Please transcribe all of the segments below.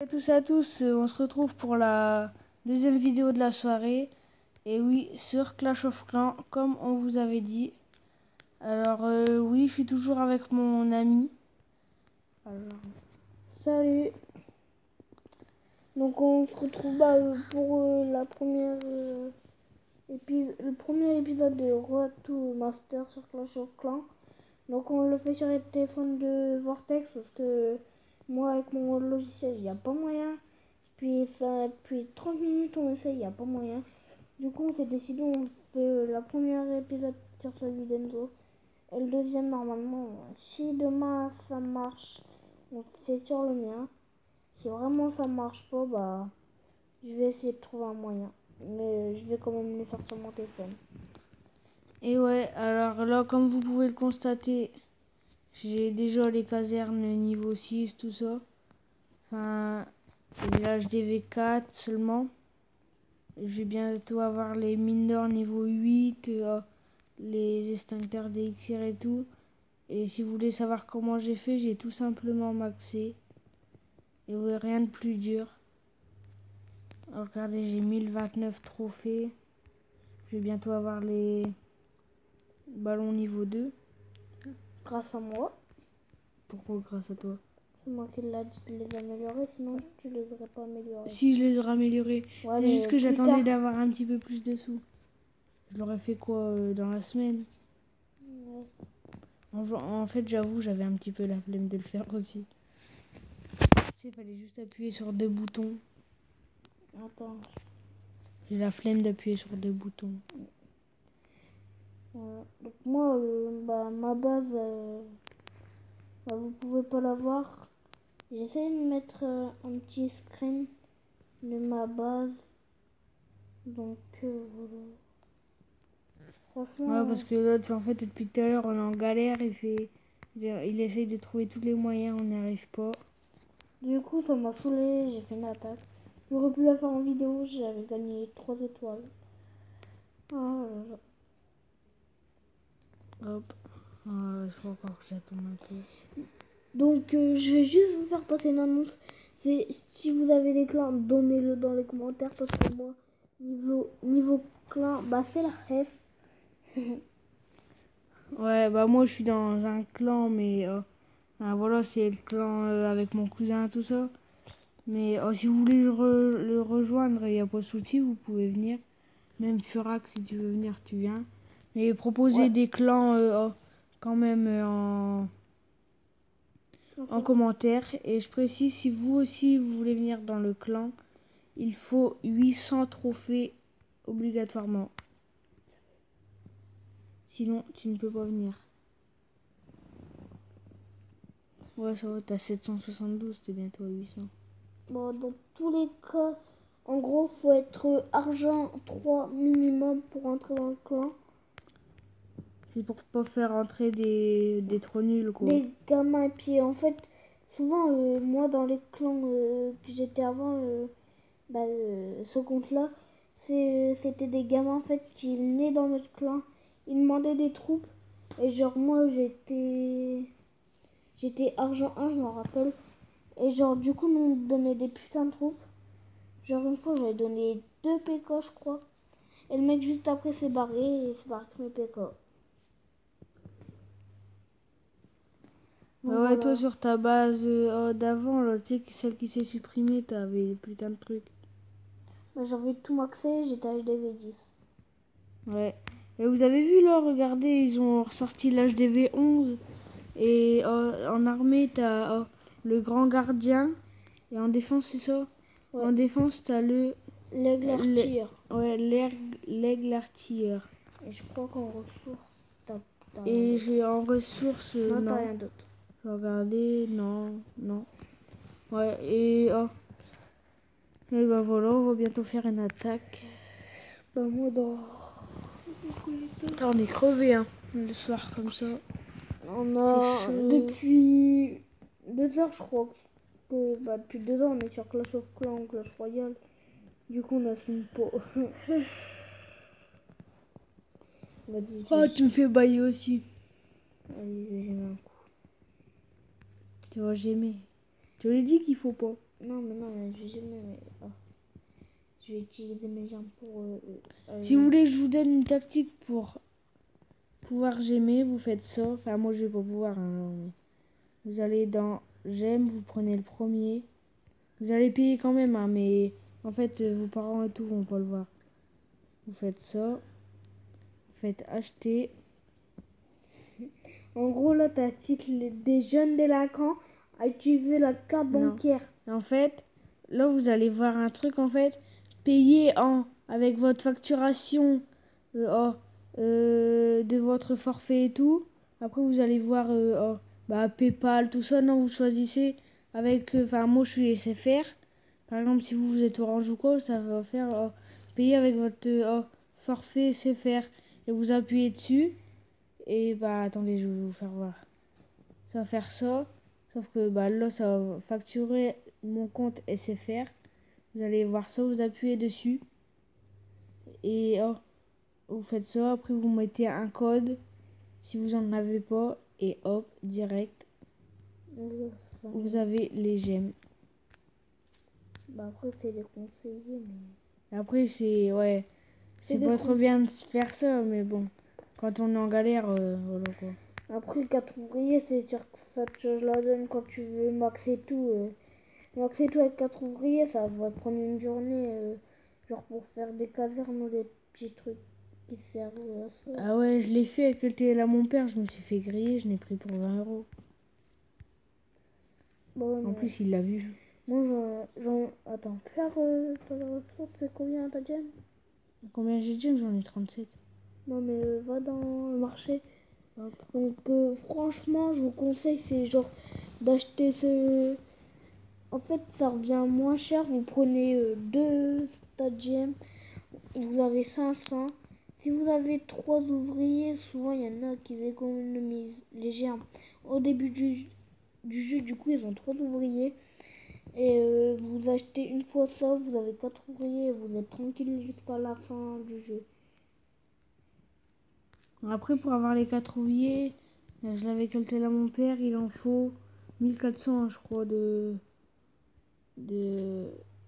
À tous, on se retrouve pour la deuxième vidéo de la soirée. Et oui, sur Clash of Clans, comme on vous avait dit. Alors oui, je suis toujours avec mon ami. Alors, Salut. Donc on se retrouve pour la première le premier épisode de Road to Master sur Clash of Clans. Donc on le fait sur les téléphones de Vortex parce que moi avec mon logiciel il n'y a pas moyen. Depuis 30 minutes on essaye, il n'y a pas moyen. Du coup on s'est décidé, on fait la première épisode sur celui d'Enzo. Et le deuxième normalement, si demain ça marche, on fait sur le mien. Si vraiment ça marche pas, bah je vais essayer de trouver un moyen. Mais je vais quand même le faire sur mon téléphone. et ouais, alors là, comme vous pouvez le constater, j'ai déjà les casernes niveau 6, tout ça. Enfin, l'HDV 4 seulement. Je vais bientôt avoir les mines d'or niveau 8, les extincteurs d'élixir et tout. Et si vous voulez savoir comment j'ai fait, j'ai tout simplement maxé. Et ouais, rien de plus dur. Alors, regardez, j'ai 1029 trophées. Je vais bientôt avoir les ballons niveau 2. Grâce à moi. Pourquoi grâce à toi? C'est moi qui l'a dit de les améliorer, sinon tu les aurais pas améliorés. Si, je les aurais améliorés. Ouais, C'est juste que plus j'attendais tard. d'avoir un petit peu plus de sous. Je l'aurais fait quoi dans la semaine? Ouais. En fait, j'avoue, j'avais un petit peu la flemme de le faire aussi. Il fallait juste appuyer sur deux boutons. Attends. J'ai la flemme d'appuyer sur deux boutons. Donc moi, ma base, vous pouvez pas la voir. J'essaie de mettre un petit screen de ma base. Donc voilà. Franchement. Ouais, parce que l'autre, en fait, depuis tout à l'heure, on est en galère. Il essaye de trouver tous les moyens, on n'y arrive pas. Du coup, ça m'a saoulé, j'ai fait une attaque. J'aurais pu la faire en vidéo, j'avais gagné 3 étoiles. Ah, Hop. Je crois encore que j'attends un peu. donc, je vais juste vous faire passer une annonce. Si vous avez des clans, donnez-le dans les commentaires parce que moi, niveau clan, c'est la ref. Ouais, bah moi, je suis dans un clan, mais voilà, c'est le clan avec mon cousin, tout ça. Mais si vous voulez le rejoindre, il n'y a pas de souci, vous pouvez venir. Même Furax, si tu veux venir, tu viens. Mais proposez des clans quand même en commentaire. Et je précise, si vous aussi vous voulez venir dans le clan, il faut 800 trophées obligatoirement. Sinon, tu ne peux pas venir. Ouais, ça va, t'as 772, t'es bientôt à 800. Bon, dans tous les cas, en gros, faut être argent 3 minimum pour entrer dans le clan. C'est pour pas faire entrer des trop nuls, quoi. Des gamins, et puis en fait, souvent, moi dans les clans que j'étais avant, ce compte-là, c'était des gamins en fait qui venaient dans notre clan, ils demandaient des troupes, et genre moi j'étais argent 1, je m'en rappelle, et genre du coup, nous on me donnait des putains de troupes. Genre une fois, j'avais donné 2 PK, je crois, et le mec juste après s'est barré, et s'est barré avec mes PK. Bah ouais, toi sur ta base d'avant, là, tu sais, celle qui s'est supprimée, t'avais putain de trucs. J'avais tout maxé, j'étais HDV 10. Ouais. Et vous avez vu là, regardez, ils ont ressorti l'HDV 11. Et en armée, t'as le grand gardien. Et en défense, c'est ça? Ouais. En défense, t'as l'aigle artilleur. Ouais, l'aigle artilleur. Et je crois qu'en ressources, t'as Et j'ai en ressources. non, Non. t'as rien d'autre. Je vais regarder. Non, non. Ouais, et bah voilà, on va bientôt faire une attaque. Bah, moi, dans. Putain, on est crevé, hein, le soir comme ça. On a. Depuis 2 heures, je crois. Depuis 2 heures, on est sur Clash of Clans, Clash Royale. Du coup, on a fini pas. Oh, tu me fais bailler aussi. Allez, j'ai un coup. Tu vas j'aimer. Je l'ai dit qu'il faut pas. Non, mais non, mais je vais jamais. Je vais utiliser mes jambes pour. Si vous voulez que je vous donne une tactique pour pouvoir j'aimer, vous faites ça. Enfin, moi, je vais pas pouvoir. Hein, mais vous allez dans j'aime, vous prenez le premier. Vous allez payer quand même, hein, mais en fait, vos parents et tout vont pas le voir. Vous faites ça. Vous faites acheter. En gros, là, t'incites des jeunes délinquants à utiliser la carte Non. bancaire. Et en fait, là, vous allez voir un truc, en fait. Payer avec votre facturation de votre forfait et tout. Après, vous allez voir PayPal, tout ça. Non, vous choisissez avec... Enfin, moi, je suis SFR. Par exemple, si vous êtes Orange ou quoi, ça va faire payer avec votre forfait SFR. Et vous appuyez dessus. Et attendez, je vais vous faire voir. Ça va faire ça. Sauf que là, ça va facturer mon compte SFR. Vous allez voir ça, vous appuyez dessus. Et vous faites ça. Après, vous mettez un code. Si vous n'en avez pas. Et hop, direct. Vous avez les gemmes. Après, c'est les conseillers. Mais... Après, c'est... Ouais. C'est pas trop bien de faire ça, mais bon. Quand on est en galère, voilà quoi. Après, 4 ouvriers, c'est sûr que ça te change la donne quand tu veux maxer tout. Maxer tout avec 4 ouvriers, ça va te prendre une journée, genre pour faire des casernes ou des petits trucs qui servent à ça. Ah ouais, je l'ai fait avec le télé à mon père, je me suis fait griller, je l'ai pris pour 20 €. Bon, en plus, il l'a vu. Moi, Attends, faire ta ressource, c'est combien ta gemme? Combien j'ai de gemmes? J'en ai 37. Non, mais va dans le marché. Hop. Donc, franchement, je vous conseille, c'est genre d'acheter ce. En fait, ça revient moins cher. Vous prenez 2 stadiums, vous avez 500. Si vous avez 3 ouvriers, souvent il y en a qui économisent les germes au début du jeu. Du coup, ils ont 3 ouvriers. Et vous achetez une fois ça, vous avez 4 ouvriers et vous êtes tranquille jusqu'à la fin du jeu. Après, pour avoir les 4 ouvriers, je l'avais calculé à mon père, il en faut 1400, je crois, de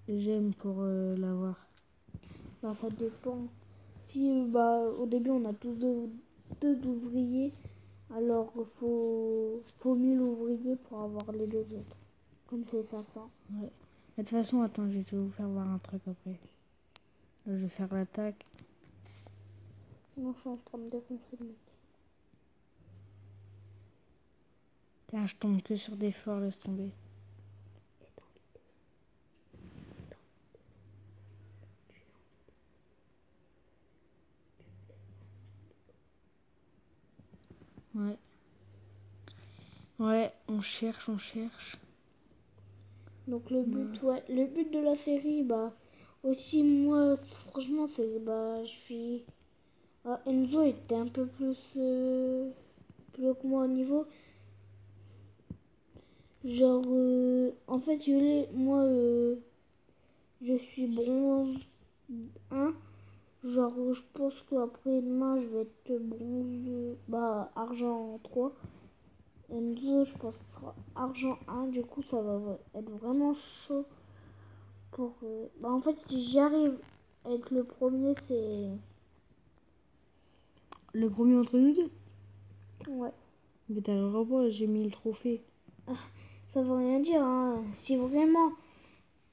gemmes pour l'avoir. Ça dépend. Si au début on a tous deux ouvriers, alors faut 1000 ouvriers pour avoir les deux autres. Comme c'est 500. Ouais. De toute façon, attends, je vais vous faire voir un truc après. Là, je vais faire l'attaque. Non, je suis en train de défoncer le mec. Tiens, je tombe que sur des forts, laisse tomber. Ouais. Ouais, on cherche. Donc le but de la série, aussi moi, franchement, c'est je suis. Enzo était un peu plus que moi au niveau. Genre, en fait, moi, je suis bronze 1. Genre, je pense qu'après demain, je vais être bronze, argent 3. Enzo, je pense que sera argent 1. Du coup, ça va être vraiment chaud pour. En fait, si j'y arrive avec le premier, c'est. Le premier entre nous deux? Ouais. Mais t'arriveras pas, j'ai mis le trophée. Ça veut rien dire, hein. Si vraiment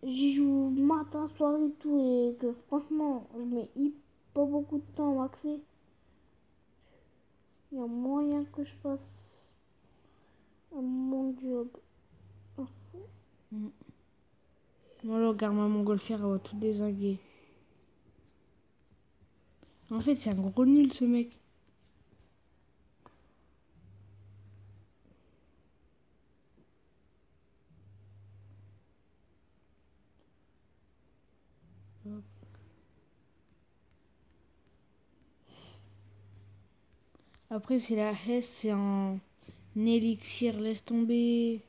j'y joue matin, soir et tout, et que franchement, je mets pas beaucoup de temps à maxer, il y a moyen que je fasse mon job. Voilà, regarde ma montgolfière, elle va tout désinguer. En fait, c'est un gros nul, ce mec. Hop. Après, c'est la S, c'est en élixir, laisse tomber.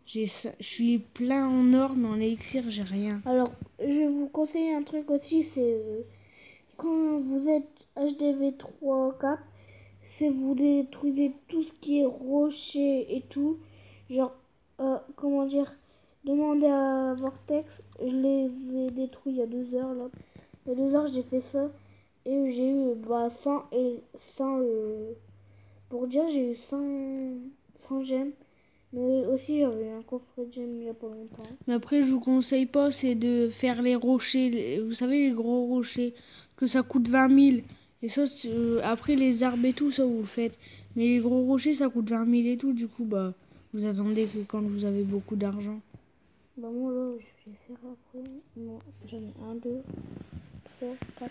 Je suis plein en or, mais en élixir, j'ai rien. Alors, je vais vous conseiller un truc aussi, c'est quand vous êtes HDV 3, 4, c'est vous détruisez tout ce qui est rocher et tout. Genre, comment dire, demandé à Vortex. Je les ai détruits il y a 2 heures là. Il y a 2 heures j'ai fait ça. Et j'ai eu 100 et 100 pour dire j'ai eu 100 gemmes. Mais aussi j'avais un coffret de gemmes il y a pas longtemps. Mais après, je vous conseille pas, c'est de faire les rochers. Vous savez, les gros rochers. Que ça coûte 20 000. Et ça, après, les arbres et tout, ça, vous le faites. Mais les gros rochers, ça coûte 20 000 et tout. Du coup, bah, vous attendez que quand vous avez beaucoup d'argent. Bah moi là je vais faire après. Non, j'en ai 1, 2, 3, 4.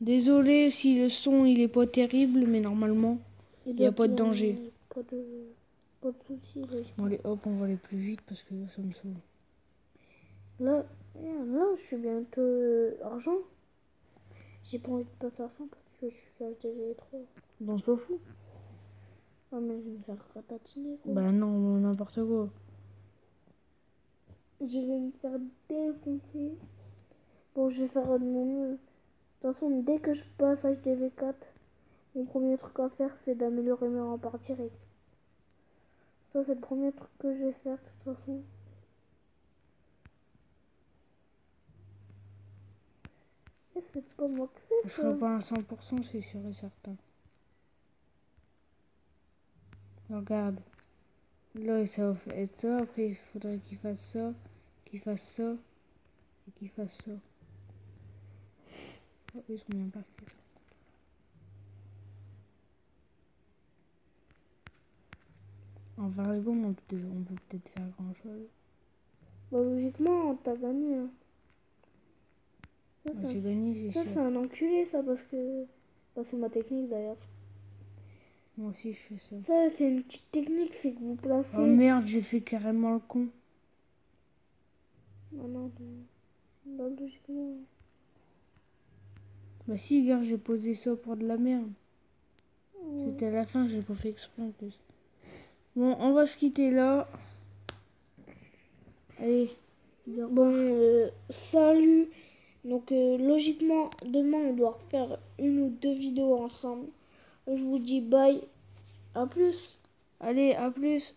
Désolé si le son, il est pas terrible, mais normalement, il n'y a pas de danger. Pas de soucis. Bon, allez, hop, on va aller plus vite parce que ça me saoule. Là, je suis bientôt argent. J'ai pas envie de passer à 100 parce que je suis KHDG 3. On s'en fout. Ah mais je vais me faire ratatiner quoi. Bah non, n'importe quoi. Je vais me faire défoncer. Bon, je vais faire de mon mieux. De toute façon, dès que je passe HDV4, mon premier truc à faire, c'est d'améliorer mes remparts directs. Ça, c'est le premier truc que je vais faire, de toute façon. Et c'est pas moi que c'est Je ça. serai pas à 100%, c'est sûr et certain. Regarde. Là, ça va être ça. Après, il faudrait qu'il fasse ça, qu'il fasse ça, et qu'il fasse ça. Oh, ils sont bien partis. En 20 secondes, on peut peut-être faire grand chose. Bah, logiquement, t'as gagné. Hein. Ça, Moi, j'ai gagné, ça c'est c'est sûr. un enculé, ça, parce que. Bah, c'est ma technique d'ailleurs. Moi aussi, je fais ça. Ça, c'est une petite technique, c'est que vous placez. Oh merde, j'ai fait carrément le con. Non, non, bah, logiquement. Bah si, gars, j'ai posé ça pour de la merde. C'était à la fin, j'ai pas fait exprès en plus. Bon, on va se quitter là. Allez. Bon, salut. Donc, logiquement, demain, on doit refaire 1 ou 2 vidéos ensemble. Je vous dis bye. À plus. Allez, à plus.